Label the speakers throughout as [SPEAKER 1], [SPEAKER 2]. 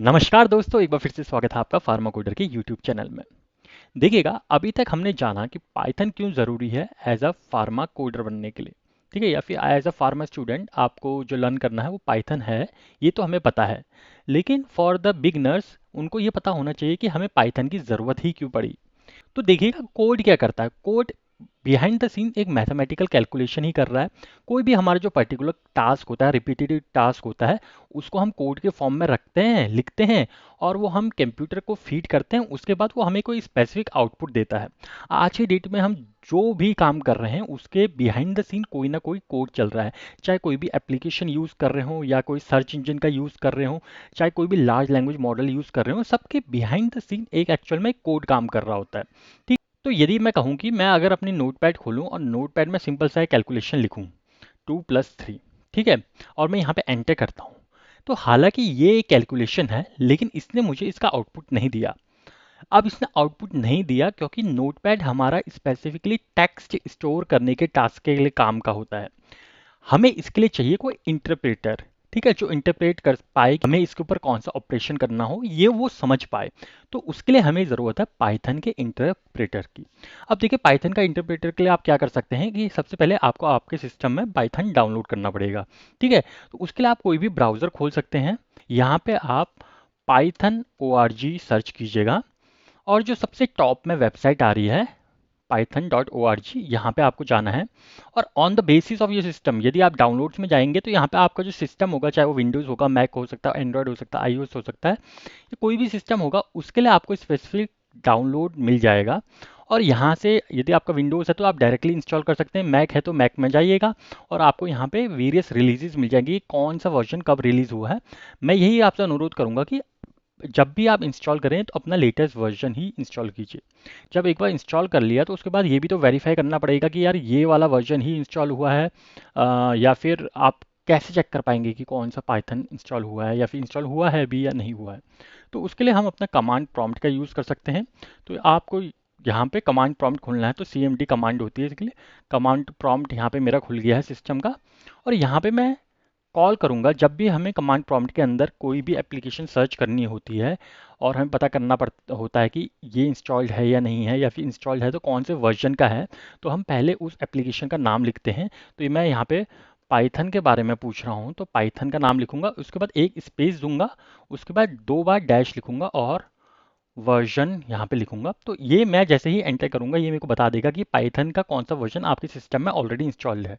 [SPEAKER 1] नमस्कार दोस्तों, एक बार फिर से स्वागत है आपका फार्मा कोडर के यूट्यूब चैनल में। देखिएगा, अभी तक हमने जाना कि पाइथन क्यों ज़रूरी है एज अ फार्मा कोडर बनने के लिए। ठीक है, या फिर एज अ फार्मा स्टूडेंट आपको जो लर्न करना है वो पाइथन है, ये तो हमें पता है। लेकिन फॉर द बिगनर्स उनको ये पता होना चाहिए कि हमें पाइथन की ज़रूरत ही क्यों पड़ी। तो देखिएगा, कोड क्या करता है। कोड बिहाइंड द सीन एक मैथमेटिकल कैलकुलेशन ही कर रहा है। कोई भी हमारा जो पर्टिकुलर टास्क होता है, रिपीटेटिव टास्क होता है, उसको हम कोड के फॉर्म में रखते हैं, लिखते हैं, और वो हम कंप्यूटर को फीड करते हैं। उसके बाद वो हमें कोई स्पेसिफिक आउटपुट देता है। आज की डेट में हम जो भी काम कर रहे हैं उसके बिहाइंड द सीन कोई ना कोई कोड चल रहा है। चाहे कोई भी एप्लीकेशन यूज़ कर रहे हो या कोई सर्च इंजन का यूज़ कर रहे हो, चाहे कोई भी लार्ज लैंग्वेज मॉडल यूज़ कर रहे हो, सबके बिहाइंड द सीन एक एक्चुअल में कोड काम कर रहा होता है। ठीक। तो यदि मैं कहूँ कि मैं अगर अपनी नोटपैड खोलूँ और नोटपैड में सिंपल सा एक कैलकुलेशन लिखूँ, 2+3, ठीक है, और मैं यहाँ पे एंटर करता हूँ, तो हालांकि ये एक कैलकुलेशन है लेकिन इसने मुझे इसका आउटपुट नहीं दिया। अब इसने आउटपुट नहीं दिया क्योंकि नोटपैड हमारा स्पेसिफिकली टेक्स्ट स्टोर करने के टास्क के लिए काम का होता है। हमें इसके लिए चाहिए कोई इंटरप्रेटर, ठीक है, जो इंटरप्रेट कर पाए कि हमें इसके ऊपर कौन सा ऑपरेशन करना हो, ये वो समझ पाए। तो उसके लिए हमें ज़रूरत है पाइथन के इंटरप्रेटर की। अब देखिए, पाइथन का इंटरप्रेटर के लिए आप क्या कर सकते हैं कि सबसे पहले आपको आपके सिस्टम में पाइथन डाउनलोड करना पड़ेगा। ठीक है, तो उसके लिए आप कोई भी ब्राउज़र खोल सकते हैं। यहाँ पे आप पाइथन ORG सर्च कीजिएगा, और जो सबसे टॉप में वेबसाइट आ रही है python.org, यहाँ पे आपको जाना है। और on the basis of your system, यदि आप डाउनलोड्स में जाएंगे तो यहाँ पे आपका जो सिस्टम होगा, चाहे वो विंडोज़ होगा, मैक हो सकता है, एंड्रॉयड हो सकता है, iOS हो सकता है, या कोई भी सिस्टम होगा, उसके लिए आपको स्पेसिफिक डाउनलोड मिल जाएगा। और यहाँ से यदि आपका विंडोज़ है तो आप डायरेक्टली इंस्टॉल कर सकते हैं, मैक है तो मैक में जाइएगा और आपको यहाँ पे वेरियस रिलीजेस मिल जाएंगी, कौन सा वर्जन कब रिलीज़ हुआ है। मैं यही आपसे अनुरोध करूँगा कि जब भी आप इंस्टॉल करें तो अपना लेटेस्ट वर्जन ही इंस्टॉल कीजिए। जब एक बार इंस्टॉल कर लिया तो उसके बाद ये भी तो वेरीफाई करना पड़ेगा कि यार ये वाला वर्जन ही इंस्टॉल हुआ है, या फिर आप कैसे चेक कर पाएंगे कि कौन सा पाइथन इंस्टॉल हुआ है या फिर इंस्टॉल हुआ है भी या नहीं हुआ है। तो उसके लिए हम अपना कमांड प्रॉम्प्ट का यूज़ कर सकते हैं। तो आपको यहाँ पे कमांड प्रॉम्प्ट खोलना है तो CMD कमांड होती है इसके लिए। कमांड प्रॉम्प्ट यहाँ पे मेरा खुल गया है सिस्टम का, और यहाँ पे मैं कॉल करूँगा जब भी हमें कमांड प्रॉम्प्ट के अंदर कोई भी एप्लीकेशन सर्च करनी होती है और हमें पता करना पड़ता होता है कि ये इंस्टॉल्ड है या नहीं है, या फिर इंस्टॉल्ड है तो कौन से वर्जन का है। तो हम पहले उस एप्लीकेशन का नाम लिखते हैं। तो ये मैं यहाँ पे पाइथन के बारे में पूछ रहा हूँ तो पाइथन का नाम लिखूंगा, उसके बाद एक स्पेस दूंगा, उसके बाद 2 बार डैश लिखूंगा और वर्जन यहाँ पे लिखूंगा। तो ये मैं जैसे ही एंटर करूंगा ये मेरे को बता देगा कि पाइथन का कौन सा वर्जन आपके सिस्टम में ऑलरेडी इंस्टॉल्ड है।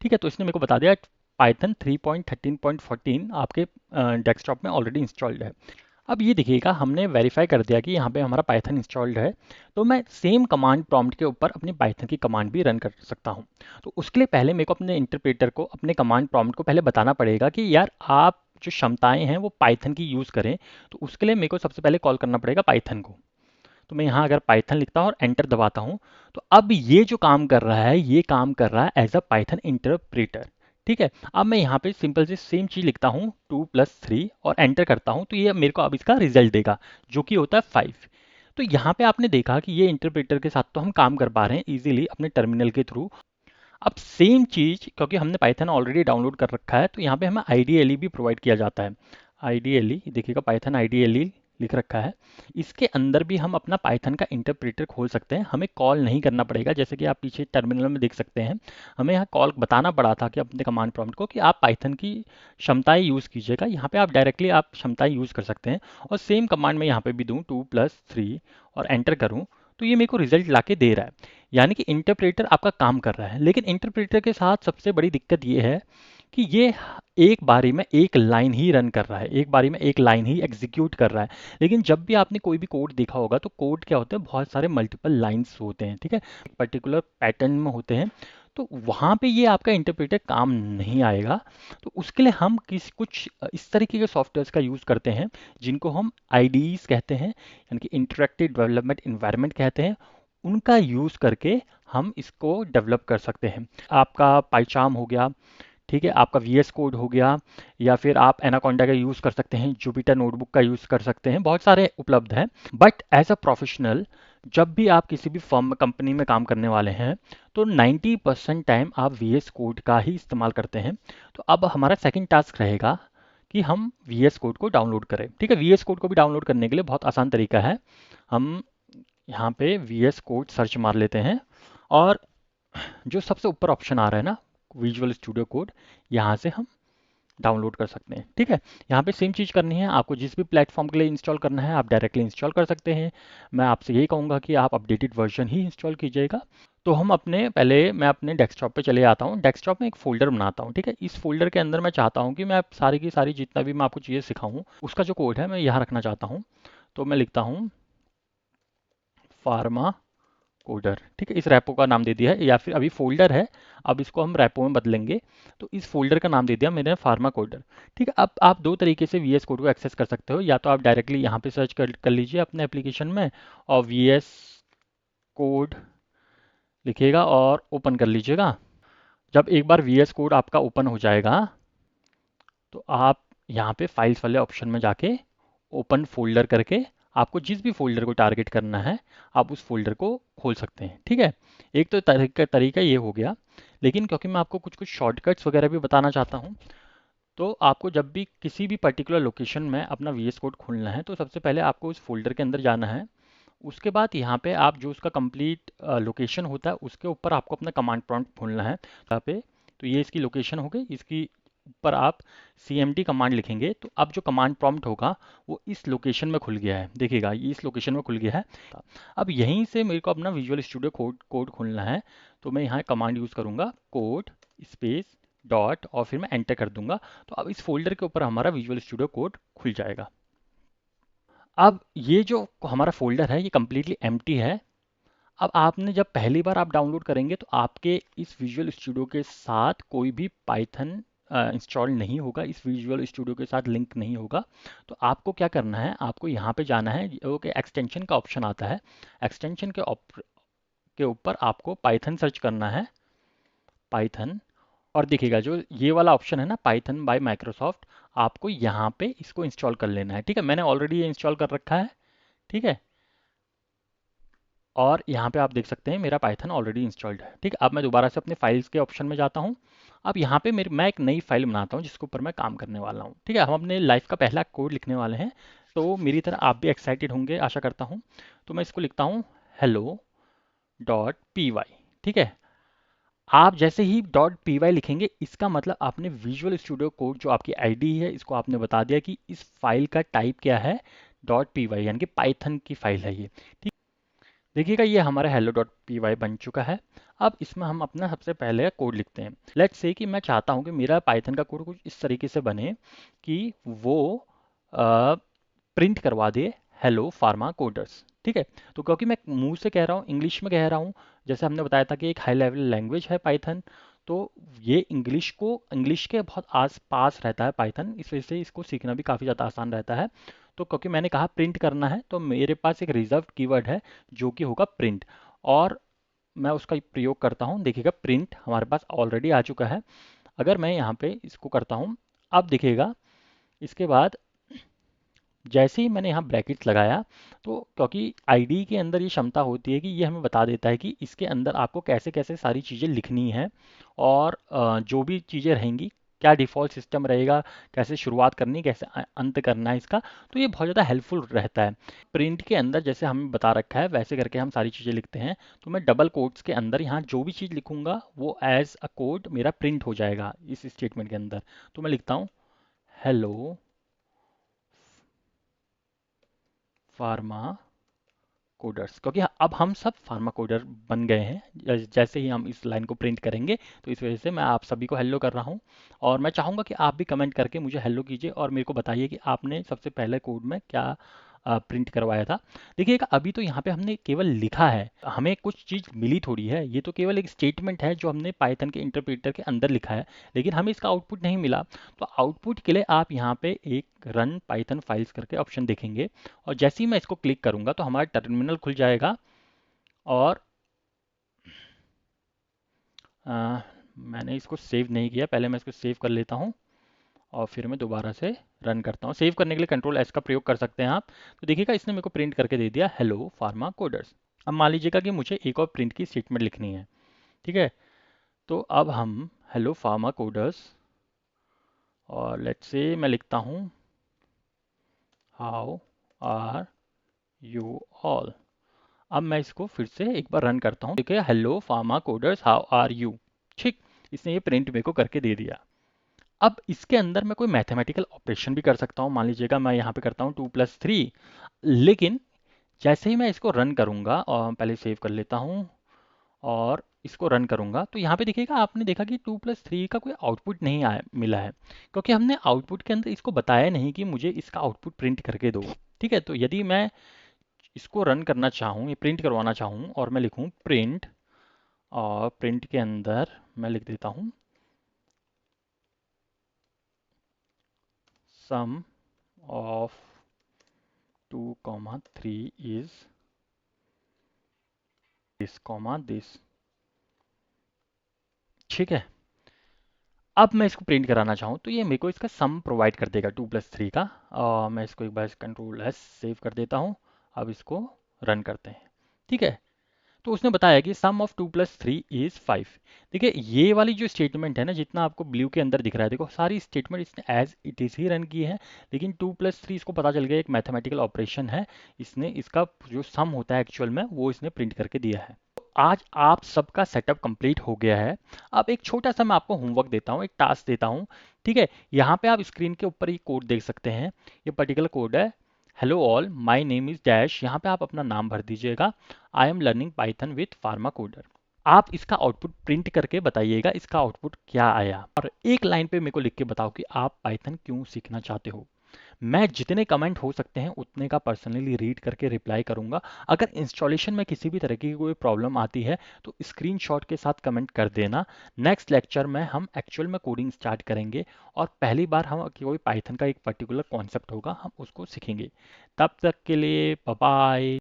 [SPEAKER 1] ठीक है, तो इसने मेरे को बता दिया पाइथन 3.13.14 आपके डेस्कटॉप में ऑलरेडी इंस्टॉल्ड है। अब ये देखिएगा, हमने वेरीफाई कर दिया कि यहाँ पे हमारा पाइथन इंस्टॉल्ड है। तो मैं सेम कमांड प्रॉम्प्ट के ऊपर अपनी पाइथन की कमांड भी रन कर सकता हूँ। तो उसके लिए पहले मेरे को अपने इंटरप्रेटर को अपने कमांड प्रॉम्प्ट को पहले बताना पड़ेगा कि यार आप जो क्षमताएं हैं वो पाइथन की यूज़ करें। तो उसके लिए मेरे को सबसे पहले कॉल करना पड़ेगा पाइथन को। तो मैं यहाँ अगर पाइथन लिखता हूँ और एंटर दबाता हूँ, तो अब ये जो काम कर रहा है ये काम कर रहा है एज अ पाइथन इंटरप्रेटर। ठीक है, अब मैं यहाँ पे सिंपल से सेम चीज़ लिखता हूँ 2+3 और एंटर करता हूँ, तो ये मेरे को अब इसका रिजल्ट देगा जो कि होता है 5। तो यहाँ पे आपने देखा कि ये इंटरप्रेटर के साथ तो हम काम कर पा रहे हैं इजीली अपने टर्मिनल के थ्रू। अब सेम चीज़ क्योंकि हमने पाइथन ऑलरेडी डाउनलोड कर रखा है तो यहाँ पे हमें IDLE भी प्रोवाइड किया जाता है। IDLE देखिएगा, पाइथन IDLE लिख रखा है। इसके अंदर भी हम अपना पाइथन का इंटरप्रेटर खोल सकते हैं, हमें कॉल नहीं करना पड़ेगा। जैसे कि आप पीछे टर्मिनल में देख सकते हैं, हमें यहाँ कॉल बताना पड़ा था कि अपने कमांड प्रॉम्प्ट को कि आप पाइथन की क्षमताएं यूज़ कीजिएगा। यहाँ पे आप डायरेक्टली आप क्षमताएं यूज़ कर सकते हैं। और सेम कमांड में यहाँ पे भी दूँ 2+3 और एंटर करूँ, तो ये मेरे को रिजल्ट ला के दे रहा है। यानी कि इंटरप्रेटर आपका काम कर रहा है। लेकिन इंटरप्रेटर के साथ सबसे बड़ी दिक्कत ये है कि ये एक बारी में एक लाइन ही रन कर रहा है, एक बारी में एक लाइन ही एग्जीक्यूट कर रहा है। लेकिन जब भी आपने कोई भी कोड देखा होगा तो कोड क्या होता है, बहुत सारे मल्टीपल लाइंस होते हैं, ठीक है, एक पर्टिकुलर पैटर्न में होते हैं। तो वहाँ पे ये आपका इंटरप्रेटर काम नहीं आएगा। तो उसके लिए हम कुछ इस तरीके के सॉफ्टवेयर्स का यूज़ करते हैं जिनको हम IDEs कहते हैं, यानी कि इंटरेक्टिव डेवलपमेंट इन्वायरमेंट कहते हैं। उनका यूज़ करके हम इसको डेवलप कर सकते हैं। आपका पाइचार्म हो गया, ठीक है, आपका VS कोड हो गया, या फिर आप एनाकोंडा का यूज़ कर सकते हैं, जुपिटर नोटबुक का यूज़ कर सकते हैं, बहुत सारे उपलब्ध हैं। बट एज अ प्रोफेशनल जब भी आप किसी भी फर्म कंपनी में काम करने वाले हैं तो 90% टाइम आप VS कोड का ही इस्तेमाल करते हैं। तो अब हमारा सेकंड टास्क रहेगा कि हम VS कोड को डाउनलोड करें। ठीक है, VS कोड को भी डाउनलोड करने के लिए बहुत आसान तरीका है। हम यहाँ पे VS कोड सर्च मार लेते हैं और जो सबसे ऊपर ऑप्शन आ रहा है ना, विजुअल स्टूडियो कोड, यहाँ से हम डाउनलोड कर सकते हैं। ठीक है, यहाँ पे सेम चीज़ करनी है। आपको जिस भी प्लेटफॉर्म के लिए इंस्टॉल करना है आप डायरेक्टली इंस्टॉल कर सकते हैं। मैं आपसे यही कहूँगा कि आप अपडेटेड वर्जन ही इंस्टॉल कीजिएगा। तो हम मैं अपने डेस्कटॉप पे चले आता हूँ। डेस्कटॉप में एक फ़ोल्डर बनाता हूँ। ठीक है, इस फ़ोल्डर के अंदर मैं चाहता हूँ कि मैं सारी की सारी जितना भी मैं आपको चीज़ें सिखाऊँ उसका जो कोड है मैं यहाँ रखना चाहता हूँ। तो मैं लिखता हूँ फार्मा कोडर। ठीक है, इस रैपो का नाम दे दिया है, या फिर अभी फोल्डर है, अब इसको हम रैपो में बदलेंगे। तो इस फोल्डर का नाम दे दिया मैंने फार्मा कोडर। ठीक है, अब आप दो तरीके से VS कोड को एक्सेस कर सकते हो। या तो आप डायरेक्टली यहाँ पे सर्च कर लीजिए अपने एप्लीकेशन में और VS कोड लिखिएगा और ओपन कर लीजिएगा। जब एक बार VS कोड आपका ओपन हो जाएगा तो आप यहाँ पे फाइल्स वाले ऑप्शन में जाके ओपन फोल्डर करके आपको जिस भी फोल्डर को टारगेट करना है आप उस फोल्डर को खोल सकते हैं। ठीक है, एक तो तरीका ये हो गया। लेकिन क्योंकि मैं आपको कुछ कुछ शॉर्टकट्स वगैरह भी बताना चाहता हूँ, तो आपको जब भी किसी भी पर्टिकुलर लोकेशन में अपना VS कोड खोलना है तो सबसे पहले आपको उस फोल्डर के अंदर जाना है। उसके बाद यहाँ पे आप जो उसका कंप्लीट लोकेशन होता है उसके ऊपर आपको अपना कमांड प्रॉम्प्ट खोलना है यहाँ पे। तो ये इसकी लोकेशन हो गई, इसकी ऊपर आप CMD कमांड लिखेंगे तो अब जो कमांड प्रॉम्प्ट होगा वो इस लोकेशन में खुल गया है। देखिएगा ये इस लोकेशन में खुल गया है। अब यहीं से मेरे को अपना विजुअल स्टूडियो कोड खोलना है। तो मैं यहाँ कमांड यूज़ करूँगा कोड स्पेस डॉट और फिर मैं एंटर कर दूंगा। तो अब इस फोल्डर के ऊपर हमारा विजुअल स्टूडियो कोड खुल जाएगा। अब ये जो हमारा फोल्डर है ये कम्प्लीटली एम्प्टी है। अब आपने जब पहली बार आप डाउनलोड करेंगे तो आपके इस विजुअल स्टूडियो के साथ कोई भी पाइथन इंस्टॉल नहीं होगा, इस विजुअल स्टूडियो के साथ लिंक नहीं होगा। तो आपको क्या करना है, आपको यहाँ पे जाना है, ओके एक्सटेंशन का ऑप्शन आता है, एक्सटेंशन के ऊपर आपको पाइथन सर्च करना है, पाइथन। और देखिएगा जो ये वाला ऑप्शन है ना पाइथन बाय माइक्रोसॉफ्ट, आपको यहाँ पे इसको इंस्टॉल कर लेना है। ठीक है, मैंने ऑलरेडी ये इंस्टॉल कर रखा है। ठीक है, और यहाँ पे आप देख सकते हैं मेरा पाइथन ऑलरेडी इंस्टॉल्ड है। ठीक है, अब मैं दोबारा से अपने फाइल्स के ऑप्शन में जाता हूँ। अब यहाँ पे मैं एक नई फाइल बनाता हूँ जिसके ऊपर मैं काम करने वाला हूँ। ठीक है, हम अपने लाइफ का पहला कोड लिखने वाले हैं। तो मेरी तरह आप भी एक्साइटेड होंगे आशा करता हूँ। तो मैं इसको लिखता हूँ hello.py। ठीक है, आप जैसे ही .py लिखेंगे इसका मतलब आपने विजुअल स्टूडियो कोड जो आपकी आईडी है इसको आपने बता दिया कि इस फाइल का टाइप क्या है, .py यानी कि पाइथन की फाइल है ये। ठीक, देखिएगा ये हमारा hello.py बन चुका है। अब इसमें हम अपना सबसे पहले कोड लिखते हैं। लेट्स से कि मैं चाहता हूं कि मेरा पाइथन का कोड कुछ इस तरीके से बने कि वो प्रिंट करवा दे हेलो फार्मा कोडर्स। ठीक है, तो क्योंकि मैं मुंह से कह रहा हूँ, इंग्लिश में कह रहा हूँ, जैसे हमने बताया था कि एक हाई लेवल लैंग्वेज है पाइथन, तो ये इंग्लिश के बहुत आस पास रहता है पाइथन, इस वजह से इसको सीखना भी काफ़ी ज़्यादा आसान रहता है। तो क्योंकि मैंने कहा प्रिंट करना है तो मेरे पास एक रिजर्व कीवर्ड है जो कि होगा प्रिंट, और मैं उसका प्रयोग करता हूँ। देखिएगा प्रिंट हमारे पास ऑलरेडी आ चुका है। अगर मैं यहाँ पे इसको करता हूँ, अब देखिएगा इसके बाद जैसे ही मैंने यहाँ ब्रैकेट्स लगाया, तो क्योंकि आईडी के अंदर ये क्षमता होती है कि ये हमें बता देता है कि इसके अंदर आपको कैसे कैसे सारी चीज़ें लिखनी है, और जो भी चीज़ें रहेंगी, क्या डिफ़ॉल्ट सिस्टम रहेगा, कैसे शुरुआत करनी है, कैसे अंत करना है इसका। तो ये बहुत ज़्यादा हेल्पफुल रहता है। प्रिंट के अंदर जैसे हमें बता रखा है वैसे करके हम सारी चीज़ें लिखते हैं। तो मैं डबल कोट्स के अंदर यहाँ जो भी चीज़ लिखूंगा वो एज अ कोड मेरा प्रिंट हो जाएगा इस स्टेटमेंट के अंदर। तो मैं लिखता हूँ हेलो फार्मा कोडर्स, क्योंकि अब हम सब फार्मा कोडर बन गए हैं। जैसे ही हम इस लाइन को प्रिंट करेंगे तो इस वजह से मैं आप सभी को हेलो कर रहा हूँ। और मैं चाहूँगा कि आप भी कमेंट करके मुझे हेलो कीजिए और मेरे को बताइए कि आपने सबसे पहले कोड में क्या प्रिंट करवाया था। देखिएगा अभी तो यहाँ पे हमने केवल लिखा है, हमें कुछ चीज़ मिली थोड़ी है, ये तो केवल एक स्टेटमेंट है जो हमने पाइथन के इंटरप्रेटर के अंदर लिखा है, लेकिन हमें इसका आउटपुट नहीं मिला। तो आउटपुट के लिए आप यहाँ पे एक रन पाइथन फाइल्स करके ऑप्शन देखेंगे, और जैसे ही मैं इसको क्लिक करूंगा तो हमारा टर्मिनल खुल जाएगा। और मैंने इसको सेव नहीं किया, पहले मैं इसको सेव कर लेता हूँ और फिर मैं दोबारा से रन करता हूँ। सेव करने के लिए कंट्रोल एस का प्रयोग कर सकते हैं आप। तो देखिएगा इसने मेरे को प्रिंट करके दे दिया हेलो फार्मा कोडर्स। अब मान लीजिएगा कि मुझे एक और प्रिंट की स्टेटमेंट लिखनी है। ठीक है, तो अब हम हेलो फार्मा कोडर्स और लेट्स से मैं लिखता हूँ हाउ आर यू ऑल। अब मैं इसको फिर से एक बार रन करता हूँ। देखिए hello pharma coders how are you. ठीक, इसने ये प्रिंट मेरे को करके दे दिया। अब इसके अंदर मैं कोई मैथमेटिकल ऑपरेशन भी कर सकता हूँ। मान लीजिएगा मैं यहाँ पे करता हूँ 2+3, लेकिन जैसे ही मैं इसको रन करूँगा, और पहले सेव कर लेता हूँ और इसको रन करूँगा, तो यहाँ पे देखिएगा, आपने देखा कि 2+3 का कोई आउटपुट नहीं आया मिला है, क्योंकि हमने आउटपुट के अंदर इसको बताया नहीं कि मुझे इसका आउटपुट प्रिंट करके दो। ठीक है, तो यदि मैं इसको रन करना चाहूँ, ये प्रिंट करवाना चाहूँ, और मैं लिखूँ प्रिंट, और प्रिंट के अंदर मैं लिख देता हूँ sum of 2, 3 is this comma this. ठीक है, अब मैं इसको प्रिंट कराना चाहूँ तो ये मेरे को इसका सम प्रोवाइड कर देगा 2+3 का। मैं इसको एक बार Ctrl+S सेव कर देता हूँ। अब इसको रन करते हैं। ठीक है, तो उसने बताया कि सम ऑफ 2+3 इज 5। देखिए ये वाली जो स्टेटमेंट है ना, जितना आपको ब्लू के अंदर दिख रहा है, देखो सारी स्टेटमेंट इसने एज इट इज ही रन की है, लेकिन 2+3 इसको पता चल गया एक मैथमेटिकल ऑपरेशन है, इसने इसका जो सम होता है एक्चुअल में वो इसने प्रिंट करके दिया है। तो आज आप सबका सेटअप कंप्लीट हो गया है। अब एक छोटा सा मैं आपको होमवर्क देता हूँ, एक टास्क देता हूँ। ठीक है, यहाँ पे आप स्क्रीन के ऊपर ये कोड देख सकते हैं। ये पर्टिकुलर कोड है, hello all my name is dash. यहाँ पे आप अपना नाम भर दीजिएगा। I am learning Python with pharma coder. आप इसका आउटपुट प्रिंट करके बताइएगा इसका आउटपुट क्या आया, और एक लाइन पे मेरे को लिख के बताओ कि आप पाइथन क्यों सीखना चाहते हो। मैं जितने कमेंट हो सकते हैं उतने का पर्सनली रीड करके रिप्लाई करूंगा। अगर इंस्टॉलेशन में किसी भी तरह की कोई प्रॉब्लम आती है तो स्क्रीनशॉट के साथ कमेंट कर देना। नेक्स्ट लेक्चर में हम एक्चुअल में कोडिंग स्टार्ट करेंगे, और पहली बार हम कोई पाइथन का एक पर्टिकुलर कॉन्सेप्ट होगा, हम उसको सीखेंगे। तब तक के लिए बाय बाय।